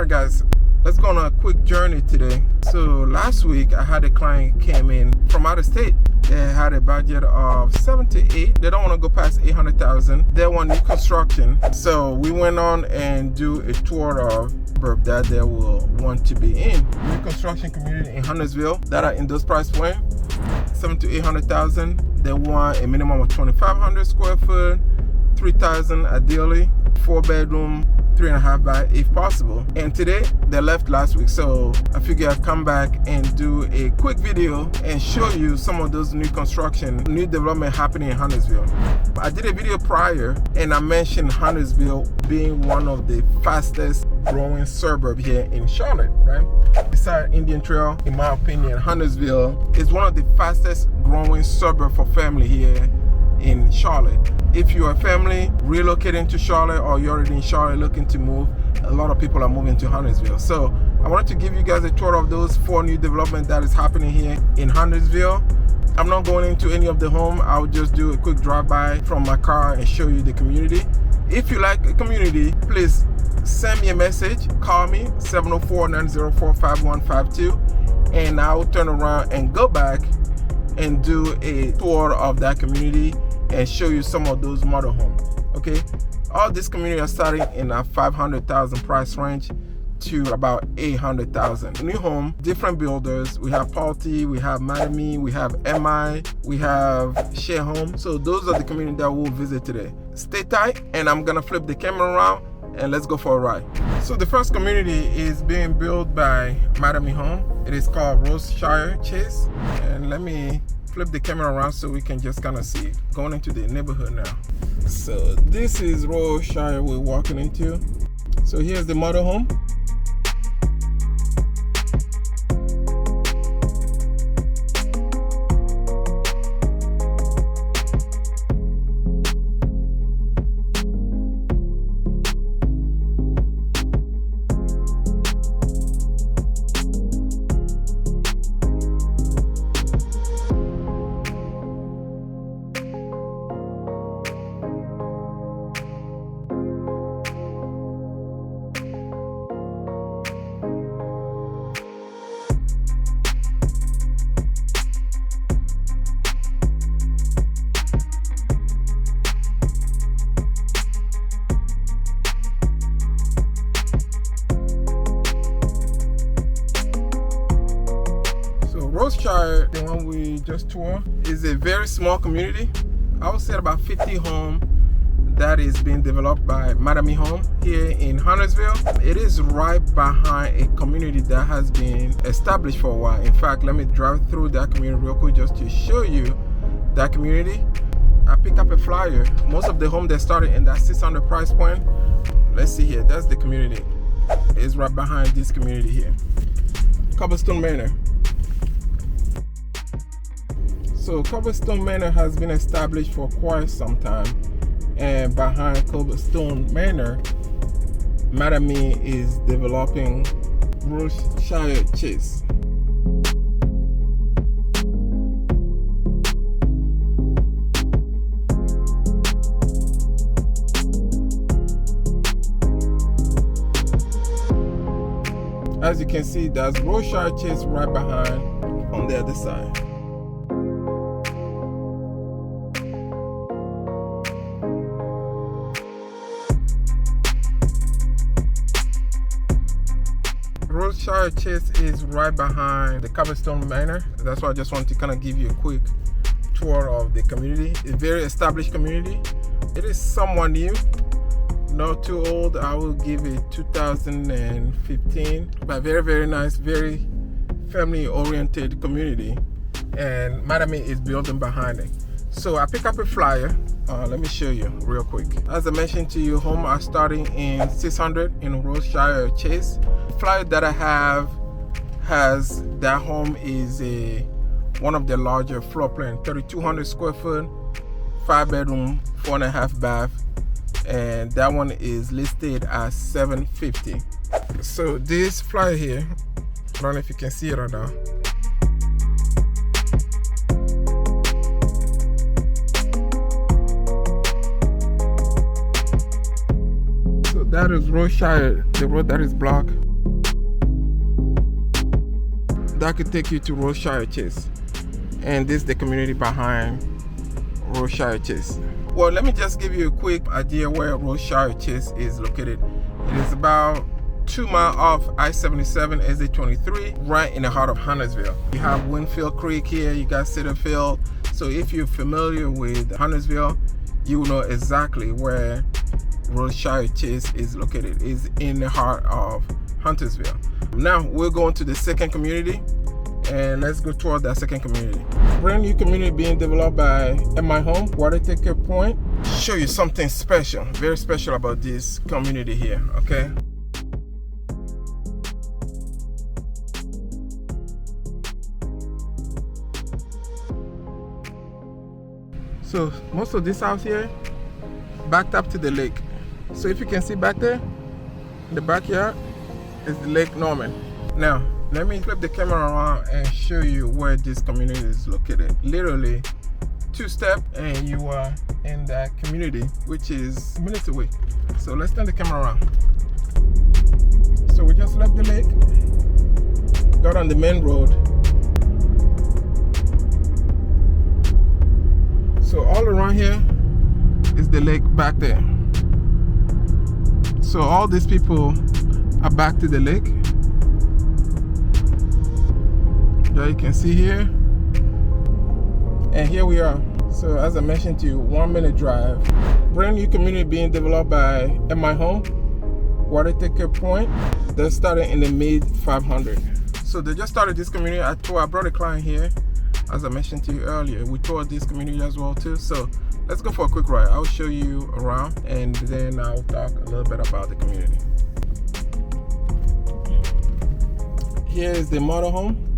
Alright guys, let's go on a quick journey today. So last week I had a client came in from out of state. They had a budget of 7 to 8. They don't want to go past 800,000. They want new construction. So we went on and do a tour of that they will want to be in. New construction community in Huntersville that are in those price point, 7 to 800,000. They want a minimum of 2,500 square foot, 3,000 ideally, 4-bedroom, 3.5 bath if possible. And today they left last week, so I figure I'd come back and do a quick video and show you some of those new construction, new development happening in Huntersville. I did a video prior and I mentioned Huntersville being one of the fastest growing suburb here in Charlotte, right? Beside Indian Trail, in my opinion, Huntersville is one of the fastest growing suburb for family here in Charlotte. If you're a family relocating to Charlotte or you're already in Charlotte looking to move, a lot of people are moving to Huntersville. So I wanted to give you guys a tour of those 4 new developments that is happening here in Huntersville. I'm not going into any of the home. I'll just do a quick drive-by from my car and show you the community. If you like a community, please send me a message, call me 704-904-5152, and I'll turn around and go back and do a tour of that community and show you some of those model homes. Okay, all these communities are starting in a 500,000 price range to about 800,000. New home, different builders. We have Pulte, we have Mattamy, we have MI, we have Share Home. So those are the communities that we'll visit today. Stay tight, and I'm gonna flip the camera around and let's go for a ride. So the first community is being built by Mattamy Home. It is called Roseshire Chase. And let me flip the camera around so we can just kind of see going into the neighborhood now. So this is Roseshire we're walking into. So here's the model home. Roseshire, the one we just toured, is a very small community. I would say about 50 homes that is being developed by Mattamy Home here in Huntersville. It is right behind a community that has been established for a while. In fact, let me drive through that community real quick just to show you that community. I pick up a flyer. Most of the homes that started in that 600 price point. Let's see here, that's the community. It's right behind this community here. Cobblestone Manor. So Cobblestone Manor has been established for quite some time, and behind Cobblestone Manor, Mattamy is developing Roseshire Chase. As you can see, there's Roseshire Chase right behind on the other side. Roseshire Chase is right behind the Cobblestone Manor. That's why I just wanted to kind of give you a quick tour of the community. A very established community. It is somewhat new, not too old. I will give it 2015, but very, very nice, very family oriented community. And Mattamy is building behind it. So I pick up a flyer. Let me show you real quick. As I mentioned to you, homes are starting in 600 in Roseshire Chase. The flyer that I have has that home is one of the larger floor plan, 3,200 square foot, 5-bedroom, 4.5 bath, and that one is listed at $750. So this flyer here, I don't know if you can see it or not. That is Roseshire, the road that is blocked. that could take you to Roseshire Chase. And this is the community behind Roseshire Chase. Well, let me just give you a quick idea where Roseshire Chase is located. It is about 2 miles off I-77 exit 23, right in the heart of Huntersville. You have Winfield Creek here, you got Cedarfield. So if you're familiar with Huntersville, you will know exactly where Roseshire Chase is located. It's in the heart of Huntersville. Now we're going to the second community, and let's go toward that second community. Brand new community being developed by Mattamy Homes, Whitaker Pointe. Show you something special, very special about this community here, okay? So most of this house here backed up to the lake. So if you can see back there, in the backyard is the Lake Norman. Now, let me flip the camera around and show you where this community is located. Literally 2 steps and you are in that community, which is minutes away. So let's turn the camera around. So we just left the lake, got on the main road. So all around here is the lake back there. So all these people are back to the lake. There you can see here. And here we are. So as I mentioned to you, 1 minute drive. Brand new community being developed by Mattamy Homes, Whitaker Pointe. They started in the mid 500. So they just started this community. I brought a client here. As I mentioned to you earlier, we toured this community as well too. So let's go for a quick ride. I'll show you around and then I'll talk a little bit about the community. Here is the model home.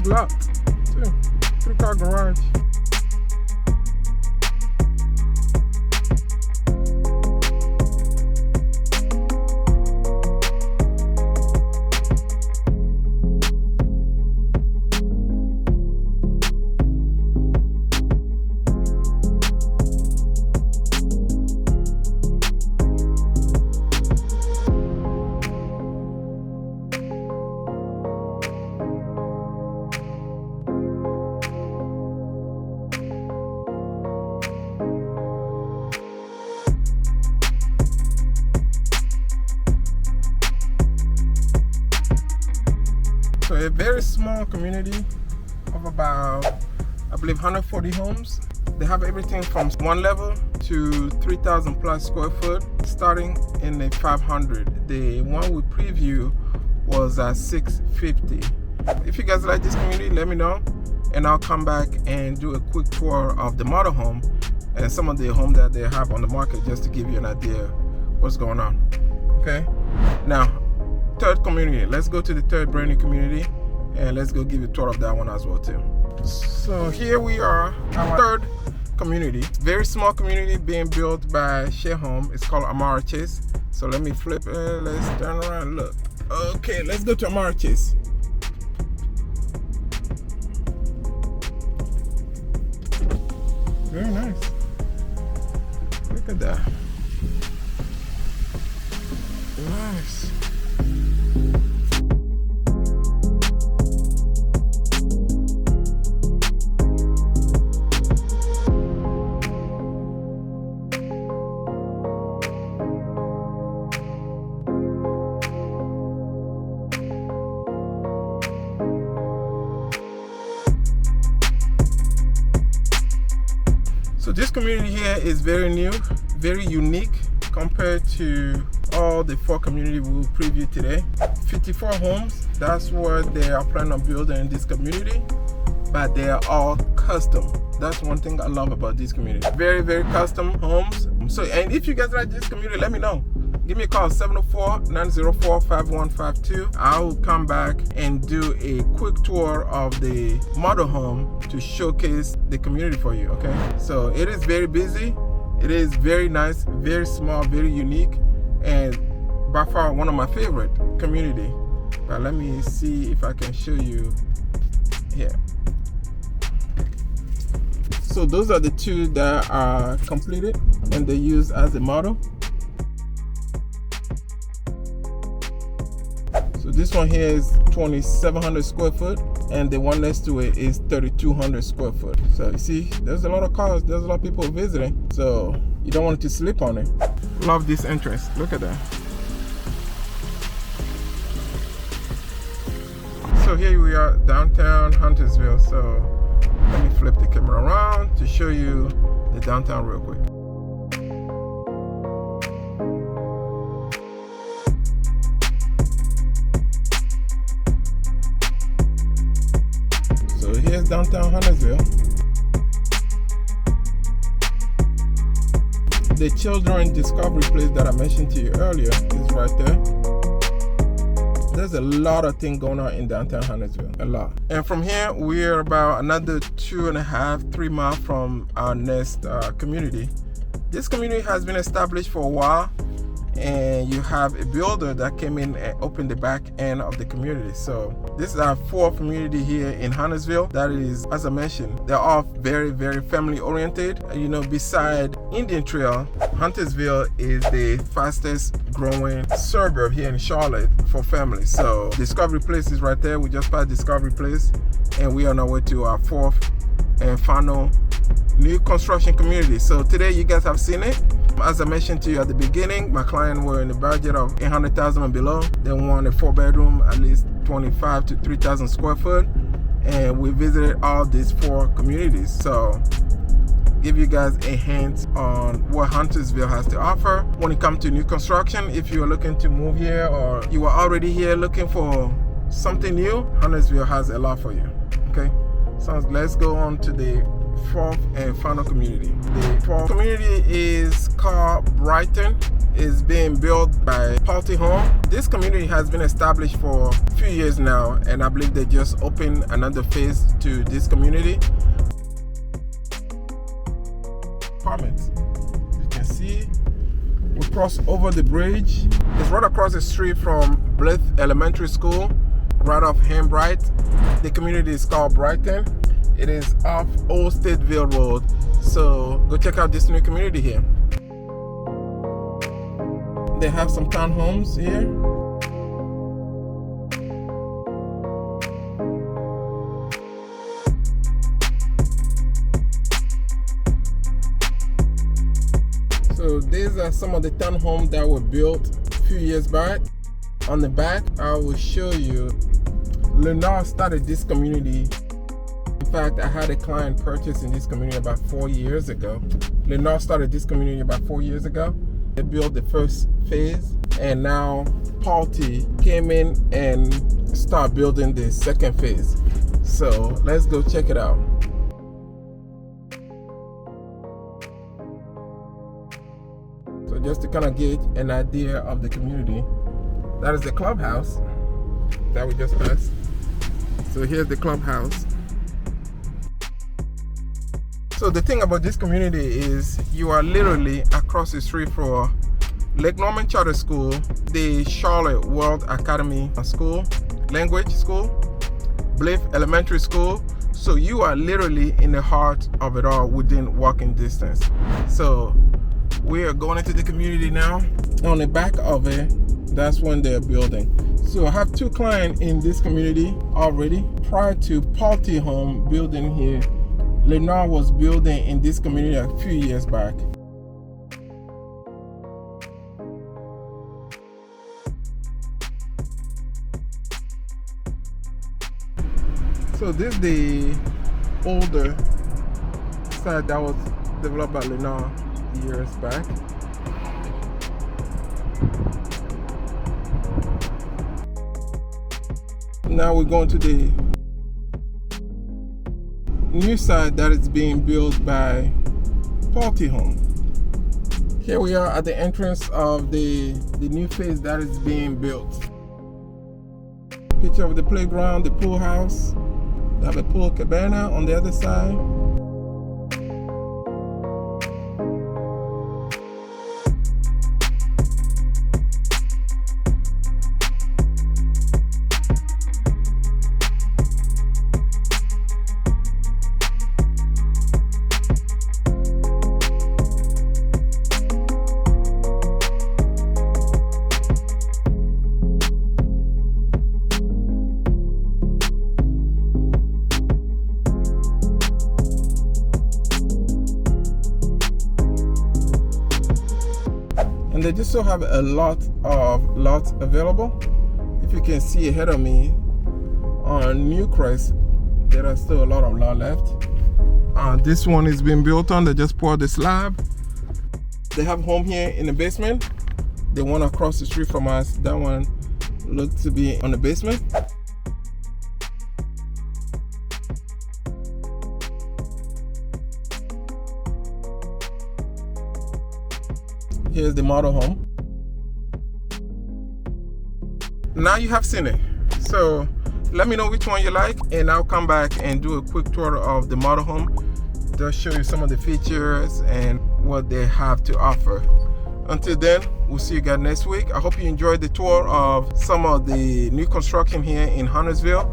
Lot too. 3-car garage. So a very small community of about, I believe, 140 homes. They have everything from 1 level to 3,000 plus square foot, starting in the 500. The one we preview was at 650. If you guys like this community, let me know, and I'll come back and do a quick tour of the model home and some of the homes that they have on the market, just to give you an idea what's going on. Okay, now third community. Let's go to the third brand new community and let's go give you a tour of that one as well too. So here we are, our third community. Very small community being built by Share Home. It's called Amara Chase. So let me flip it. Let's turn around and look. Okay, let's go to Amara Chase. Very nice. Look at that. Nice. So this community here is very new, very unique compared to all the 4 communities we will preview today. 54 homes, that's what they are planning on building in this community, but they are all custom. That's one thing I love about this community. Very, very custom homes. So, and if you guys like this community, let me know. give me a call, 704-904-5152. I will come back and do a quick tour of the model home to showcase the community for you, okay? So it is very busy. It is very nice, very small, very unique, and by far one of my favorite community. But let me see if I can show you here. So those are the two that are completed and they use as a model. So this one here is 2,700 square foot, and the one next to it is 3,200 square foot. So you see, there's a lot of cars, there's a lot of people visiting, so you don't want to sleep on it. Love this entrance, look at that. So here we are, downtown Huntersville. So let me flip the camera around to show you the downtown real quick. So here's downtown Huntersville. The children discovery place that I mentioned to you earlier is right there. There's a lot of things going on in downtown Huntersville, a lot. And from here, we're about another 2.5-3 miles from our next community. This community has been established for a while, and you have a builder that came in and opened the back end of the community. So this is our fourth community here in Huntersville. That is, as I mentioned, they're all very, very family oriented. You know, beside Indian Trail, Huntersville is the fastest growing suburb here in Charlotte for families. So Discovery Place is right there. We just passed Discovery Place, and we are on our way to our fourth and final new construction community. So today you guys have seen it. As I mentioned to you at the beginning, my client were in the budget of $800,000 and below. They want a 4-bedroom, at least 25 to 3,000 square foot, and we visited all these 4 communities. So give you guys a hint on what Huntersville has to offer when it comes to new construction. If you are looking to move here, or you are already here looking for something new, Huntersville has a lot for you. Okay, so let's go on to the 4th and final community. The 4th community is called Bryton. It's being built by Pulte Homes. This community has been established for a few years now, and I believe they just opened another phase to this community. Apartments. You can see we cross over the bridge. It's right across the street from Blythe Elementary School, right off Hambright. The community is called Bryton. It is off Old Stateville Road. So go check out this new community here. They have some townhomes here. So these are some of the townhomes that were built a few years back. On the back, I will show you. Lenore started this community. In fact, I had a client purchase in this community about 4 years ago. Lenore started this community about 4 years ago. They built the first phase, and now Pulte came in and started building the second phase. So let's go check it out. So just to kind of get an idea of the community, that is the clubhouse that we just passed. So here's the clubhouse. So the thing about this community is you are literally across the street from Lake Norman Charter School, the Charlotte World Academy School, Language School, Blythe Elementary School. So you are literally in the heart of it all within walking distance. So we are going into the community now. On the back of it, that's when they're building. So I have 2 clients in this community already. Prior to Pulte Home building here, Lenore was building in this community a few years back. So this is the older side that was developed by Lenore years back. Now we're going to the new side that is being built by Pulte Home. Here we are at the entrance of the new phase that is being built. Picture of the playground, the pool house. They have a pool cabana on the other side. And they just still have a lot of lots available. If you can see ahead of me on Newcrest, there are still a lot of lot left. This one is being built on. They just poured the slab. They have home here in the basement. The one across the street from us, that one looked to be on the basement. Here's the model home. Now you have seen it. So let me know which one you like, and I'll come back and do a quick tour of the model home. They'll show you some of the features and what they have to offer. Until then, we'll see you guys next week. I hope you enjoyed the tour of some of the new construction here in Huntersville.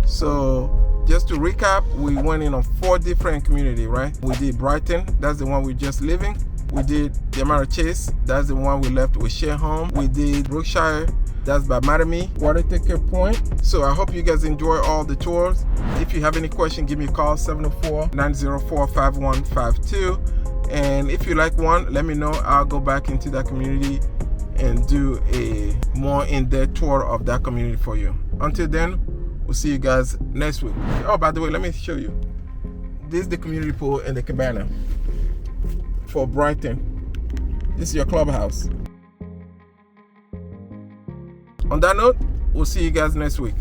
So just to recap, we went in on 4 different communities, right? We did Bryton, that's the one we're just living. We did the Amara Chase, that's the one we left with Share Home. We did Roseshire, that's by Mattamy, Whitaker Pointe. So I hope you guys enjoy all the tours. If you have any question, give me a call, 704-904-5152. And if you like one, let me know. I'll go back into that community and do a more in-depth tour of that community for you. Until then, we'll see you guys next week. Oh, by the way, let me show you. This is the community pool and the cabana for Bryton. This is your clubhouse. On that note, we'll see you guys next week.